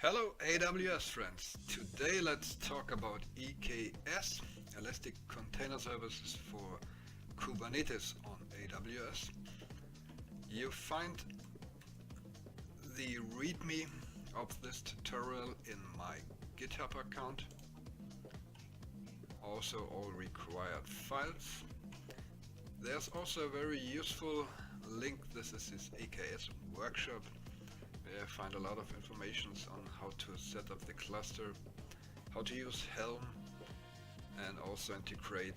Hello AWS friends, today let's talk about EKS, Elastic Container Services for Kubernetes on AWS. You find the README of this tutorial in my GitHub account, also all required files. There's also a very useful link, this is this EKS workshop. I find a lot of information on how to set up the cluster, how to use Helm, and also integrate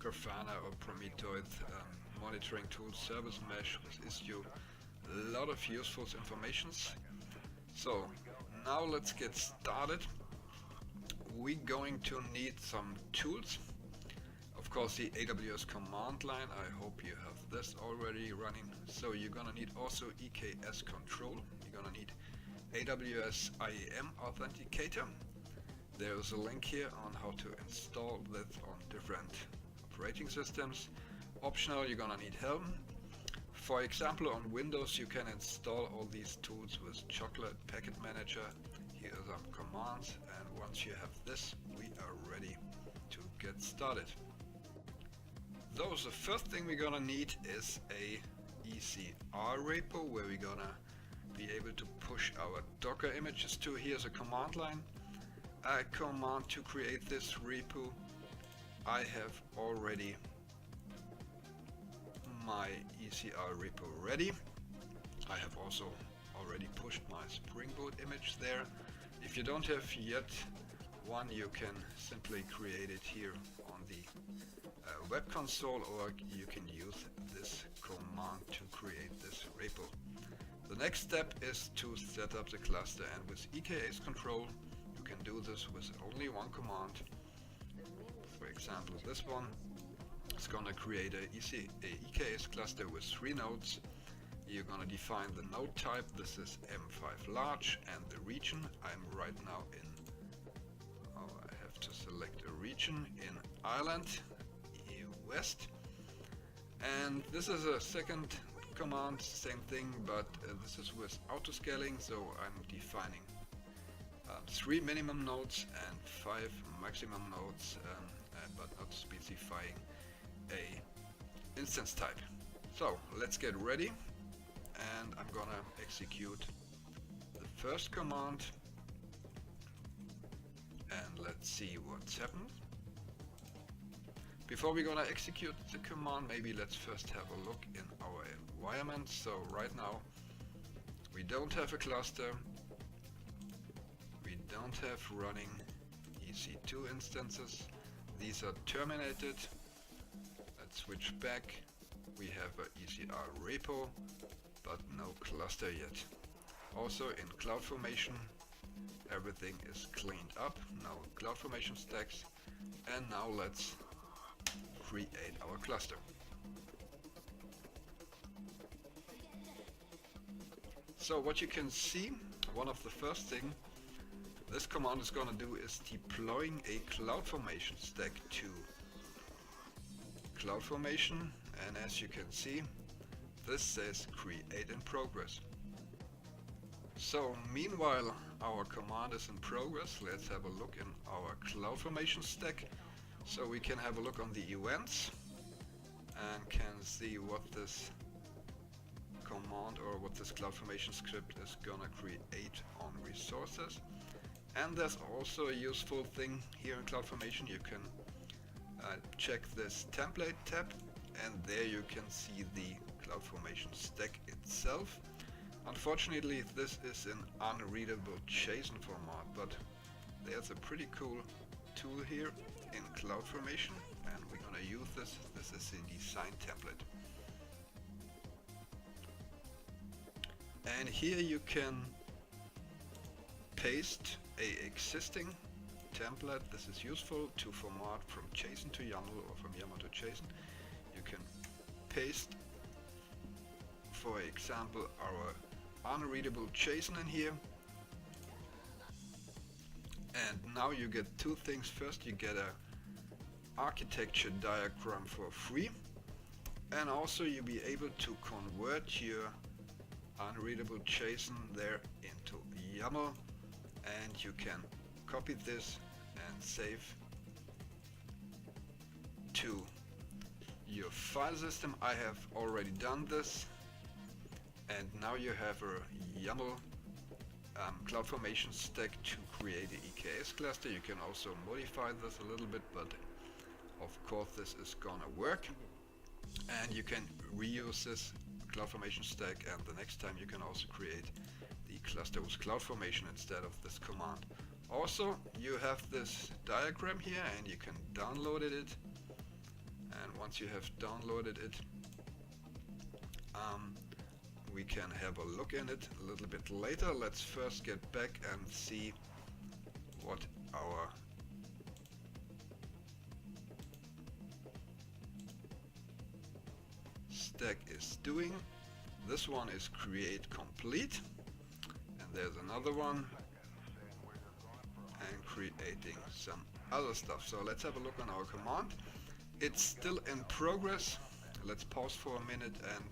Grafana or Prometheus monitoring tool, service mesh with Istio. A lot of useful information. So now let's get started. We're going to need some tools. Of course, the AWS command line, I hope you have this already running. So you're gonna need also EKS control. You're gonna need AWS IAM authenticator. There's a link here on how to install that on different operating systems. Optional, you're gonna need Helm. For example, on Windows you can install all these tools with Chocolate Packet Manager. Here are some commands, and once you have this, we are ready to get started. So the first thing we're gonna need is a ECR repo where we're gonna be able to push our Docker images to. Here's a command line. A command to create this repo. I have already my ECR repo ready. I have also already pushed my Spring Boot image there. If you don't have yet one, you can simply create it here on the web console, or you can use this command to create this repo. The next step is to set up the cluster, and with EKS control you can do this with only one command. For example, this one is gonna create a EKS cluster with 3 nodes. You're gonna define the node type. This is M5 large, and the region. I'm right now in, I have to select a region in Ireland, West. And this is a second command, same thing, but this is with autoscaling, so I'm defining 3 minimum nodes and 5 maximum nodes, but not specifying a instance type. So let's get ready, and I'm gonna execute the first command, and let's see what's happened. Before we're gonna execute the command, maybe let's first have a look in our environment. So right now we don't have a cluster, we don't have running EC2 instances, these are terminated. Let's switch back. We have a ECR repo, but no cluster yet. Also in CloudFormation everything is cleaned up, no CloudFormation stacks. And now let's create our cluster. So what you can see, one of the first thing this command is gonna do is deploying a CloudFormation stack to CloudFormation, and as you can see, this says create in progress. So meanwhile our command is in progress, let's have a look in our CloudFormation stack. So we can have a look on the events and can see what this command or what this CloudFormation script is gonna create on resources. And there's also a useful thing here in CloudFormation. You can check this template tab, and there you can see the CloudFormation stack itself. Unfortunately this is in unreadable JSON format, but there's a pretty cool tool here in CloudFormation, and we're gonna use this. This is the design template. And here you can paste a existing template. This is useful to format from JSON to YAML or from YAML to JSON. You can paste, for example, our unreadable JSON in here. And now you get 2 things. First, you get a architecture diagram for free, and also you'll be able to convert your unreadable JSON there into YAML, and you can copy this and save to your file system. I have already done this, and now you have a YAML CloudFormation stack to create an EKS cluster. You can also modify this a little bit, but of course this is gonna work, and you can reuse this CloudFormation stack, and the next time you can also create the cluster with CloudFormation instead of this command. Also, you have this diagram here, and you can download it, and once you have downloaded it, we can have a look in it a little bit later. Let's first get back and see what our stack is doing. This one is create complete, and there's another one, and creating some other stuff. So let's have a look on our command. It's still in progress. Let's pause for a minute, and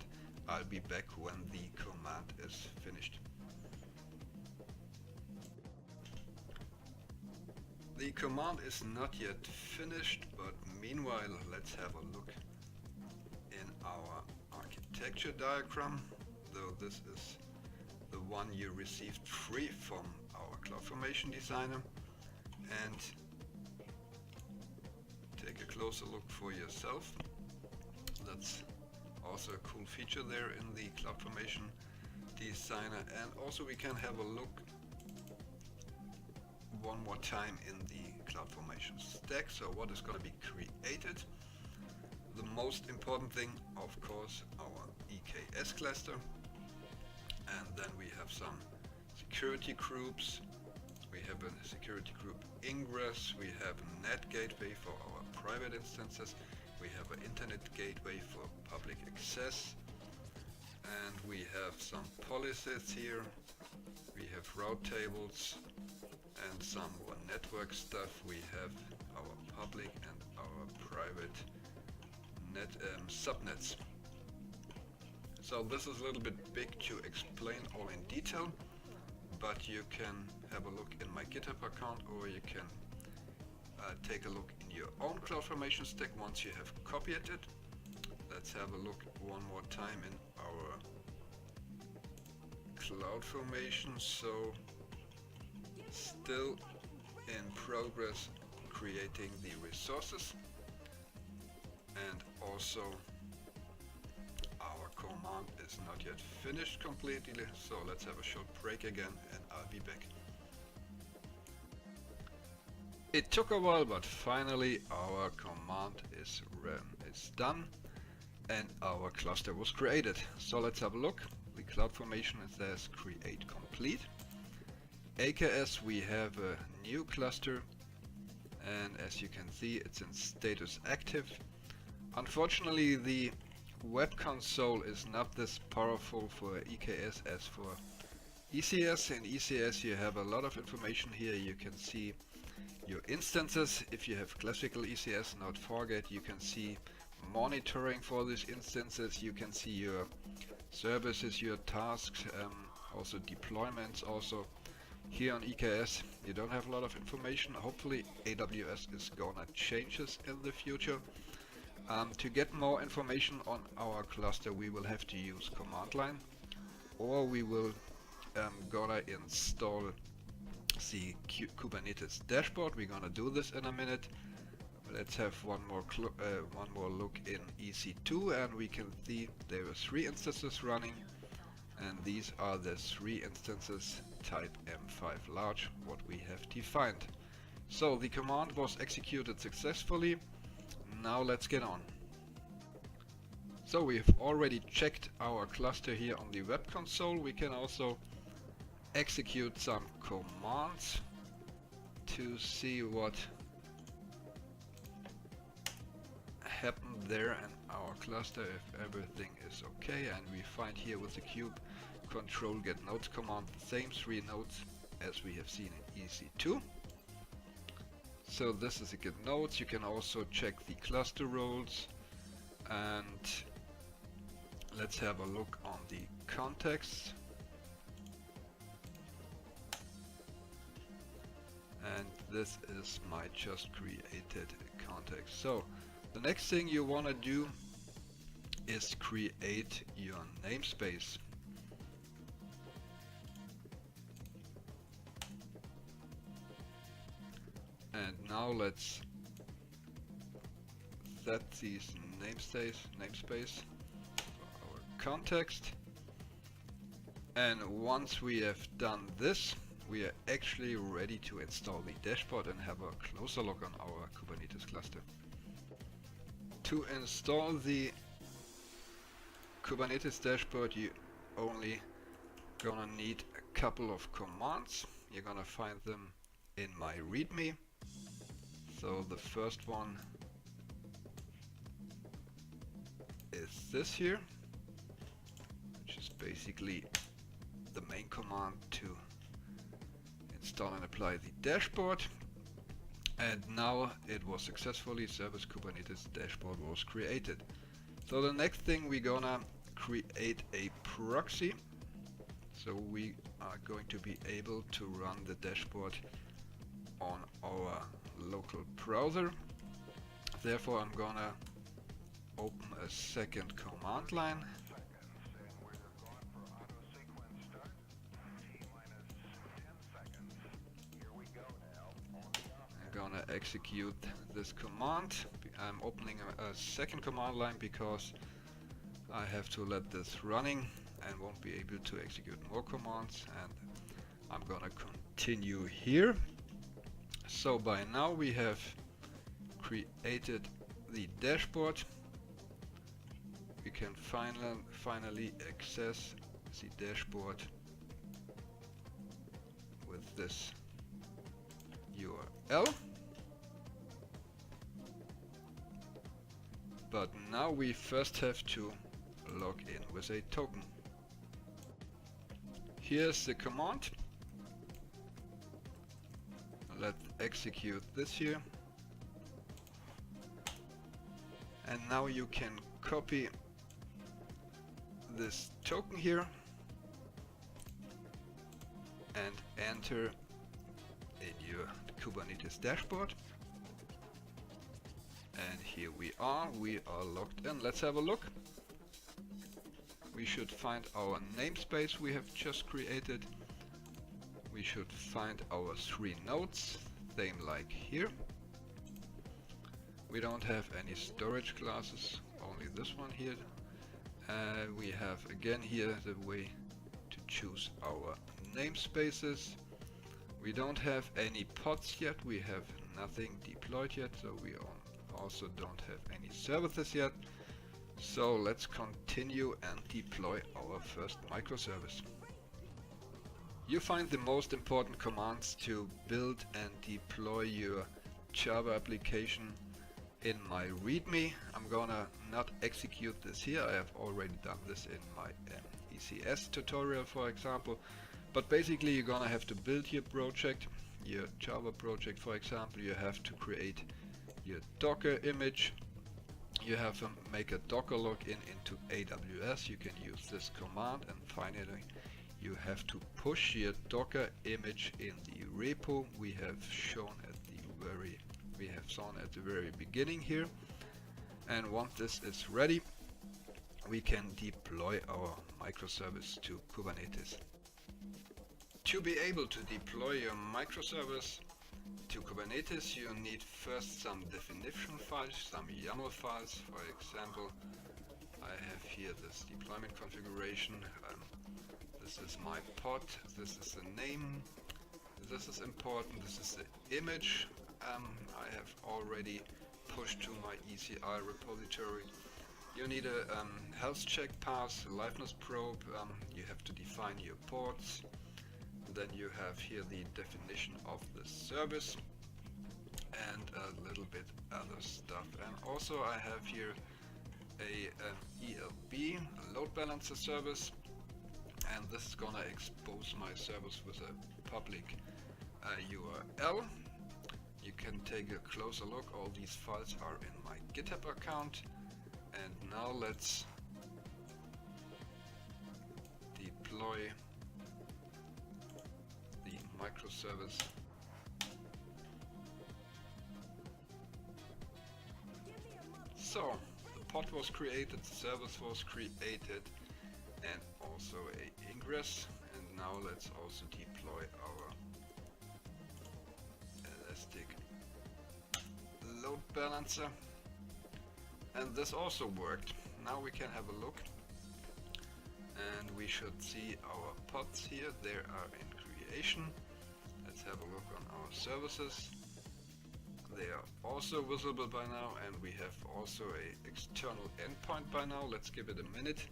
I'll be back when the command is finished. The command is not yet finished, but meanwhile let's have a look in our architecture diagram, though this is the one you received free from our CloudFormation designer, and take a closer look for yourself. That's also a cool feature there in the CloudFormation designer, and also we can have a look one more time in the CloudFormation stack. So what is going to be created? The most important thing, of course, our EKS cluster, and then we have some security groups. We have a security group ingress, we have a net gateway for our private instances, we have an internet gateway for public access, and we have some policies here. We have route tables and some more network stuff. We have our public and our private net subnets. So this is a little bit big to explain all in detail, but you can have a look in my GitHub account, or you can take a look in your own CloudFormation stack once you have copied it. Let's have a look one more time in our CloudFormation. So still in progress creating the resources, and also our command is not yet finished completely, so let's have a short break again and I'll be back. It took a while, but finally our command is done and our cluster was created. So let's have a look. The CloudFormation says create complete. AKS, we have a new cluster, and as you can see it's in status active. Unfortunately the web console is not this powerful for EKS as for ECS. In ECS you have a lot of information here. You can see your instances. If you have classical ECS, not forget, you can see monitoring for these instances. You can see your services, your tasks, also deployments. Also here on EKS you don't have a lot of information. Hopefully AWS is gonna change this in the future. To get more information on our cluster we will have to use command line, or we will gonna install the Kubernetes dashboard. We're gonna do this in a minute. Let's have one more look in EC2, and we can see there are 3 instances running, and these are the 3 instances type M5 large what we have defined. So the command was executed successfully. Now let's get on. So we've already checked our cluster here on the web console. We can also execute some commands to see what happened there in our cluster, if everything is okay. And we find here with the kube control get nodes command the same 3 nodes as we have seen in EC2. So this is a get nodes. You can also check the cluster roles, and let's have a look on the context. and this is my just created context. So the next thing you want to do is create your namespace. And now let's set these namespace for our context. And once we have done this, we are actually ready to install the dashboard and have a closer look on our Kubernetes cluster. To install the Kubernetes dashboard, you only gonna need a couple of commands. You're gonna find them in my README. So the first one is this here, which is basically the main command to install and apply the dashboard. And now it was successfully service Kubernetes dashboard was created. So the next thing, we're gonna create a proxy. So we are going to be able to run the dashboard on our local browser. Therefore I'm gonna open a second command line. I'm gonna execute this command. I'm opening a second command line because I have to let this running and won't be able to execute more commands, and I'm gonna continue here. So by now we have created the dashboard. We can finally access the dashboard with this URL. But now we first have to log in with a token. Here's the command. Let's execute this here. And now you can copy this token here and enter in your Kubernetes dashboard. And here we are logged in. Let's have a look. We should find our namespace we have just created. We should find our 3 nodes, same like here. We don't have any storage classes, only this one here. We have again here the way to choose our namespaces. We don't have any pods yet, we have nothing deployed yet, so we also don't have any services yet. So let's continue and deploy our first microservice. You find the most important commands to build and deploy your Java application in my README. I'm gonna not execute this here, I have already done this in my EKS tutorial, for example. But basically you're gonna have to build your project, your Java project. For example, you have to create your Docker image. You have to make a Docker login into AWS. You can use this command, and finally you have to push your Docker image in the repo we have shown at the very beginning here. And once this is ready, we can deploy our microservice to Kubernetes. To be able to deploy your microservice to Kubernetes, you need first some definition files, some YAML files. For example, I have here this deployment configuration. This is my pod, this is the name, this is important, this is the image I have already pushed to my ECI repository. You need a health check path, a liveness probe, you have to define your ports. Then you have here the definition of the service and a little bit other stuff. And also I have here an ELB, a load balancer service, and this is gonna expose my service with a public URL. You can take a closer look, all these files are in my GitHub account. And now let's deploy the microservice So the pod was created, the service was created, and also a ingress. And now let's also deploy our elastic load balancer. And this also worked. Now we can have a look, and we should see our pods here. They are in creation. Let's have a look on our services. They are also visible by now, and we have also a external endpoint by now. Let's give it a minute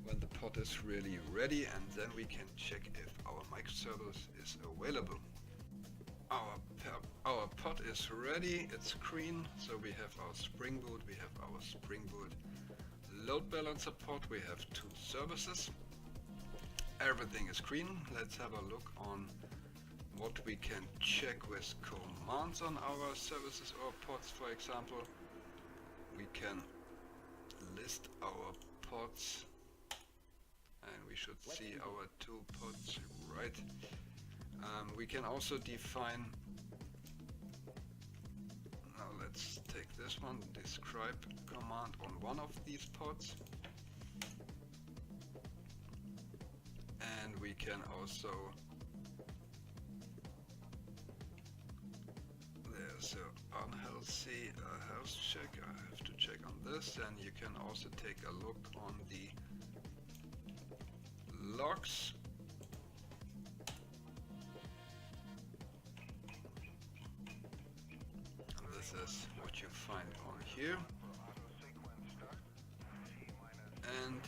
when the pod is really ready, and then we can check if our microservice is available. Our pod is ready, it's green, so we have our Spring Boot, we have our Spring Boot load balancer pod, we have two services. Everything is green. Let's have a look on what we can check with commands on our services or pods. For example, we can list our pods, and we should see our two pods, right? We can also define, now let's take this one, describe command on one of these pods. And we can also, there's an unhealthy health check, I have to check on this, and you can also take a look on the logs. And this is what you find on here. And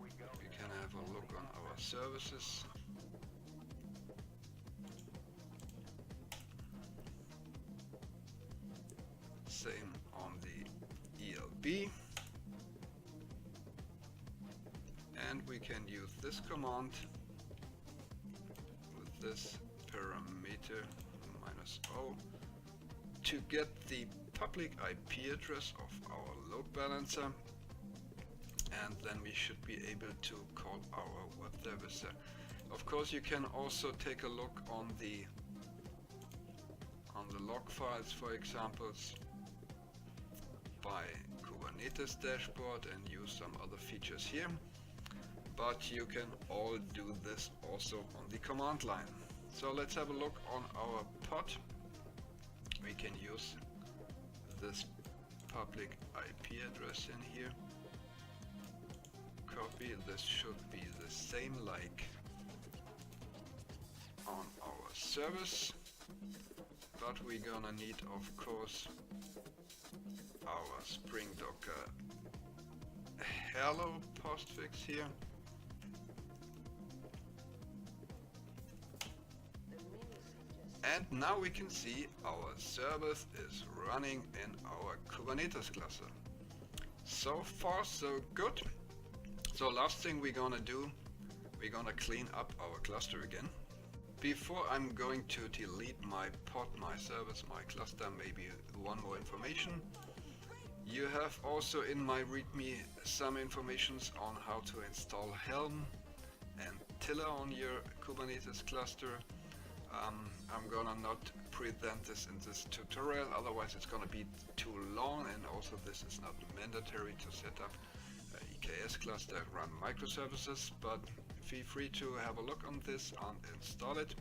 we can have a look on our services. Same on the ELB. And we can use this command with this parameter -o to get the public IP address of our load balancer, and then we should be able to call our web service. Of course, you can also take a look on the log files, for examples, by Kubernetes dashboard, and use some other features here. But you can all do this also on the command line. So let's have a look on our pod. We can use this public IP address in here. Copy, this should be the same like on our service, but we're gonna need, of course, our Spring Docker hello postfix here. And now we can see our service is running in our Kubernetes cluster. So far so good. So last thing we're gonna do, we're gonna clean up our cluster again. Before I'm going to delete my pod, my service, my cluster, maybe one more information. You have also in my README some informations on how to install Helm and Tiller on your Kubernetes cluster. I'm gonna not present this in this tutorial, otherwise it's gonna be too long, and also this is not mandatory to set up EKS Cluster and run microservices, but feel free to have a look on this and install it.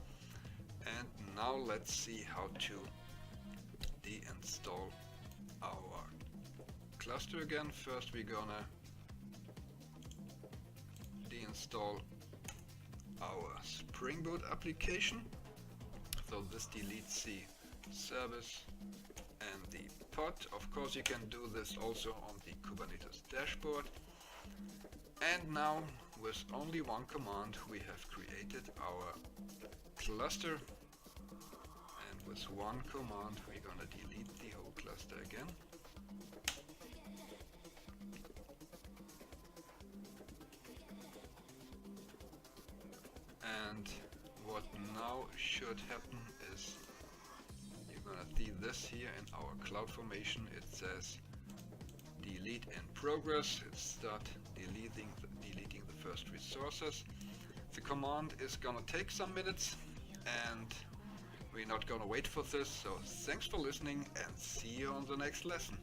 And now let's see how to deinstall our cluster again. First we're gonna deinstall our Spring Boot application. So this deletes the service and the pod. Of course you can do this also on the Kubernetes dashboard. And now with only one command we have created our cluster, and with one command we're gonna delete the whole cluster again. And what now should happen is you're gonna see this here in our CloudFormation. It says delete in progress. It starts deleting the first resources. The command is gonna take some minutes, and we're not gonna wait for this. So thanks for listening, and see you on the next lesson.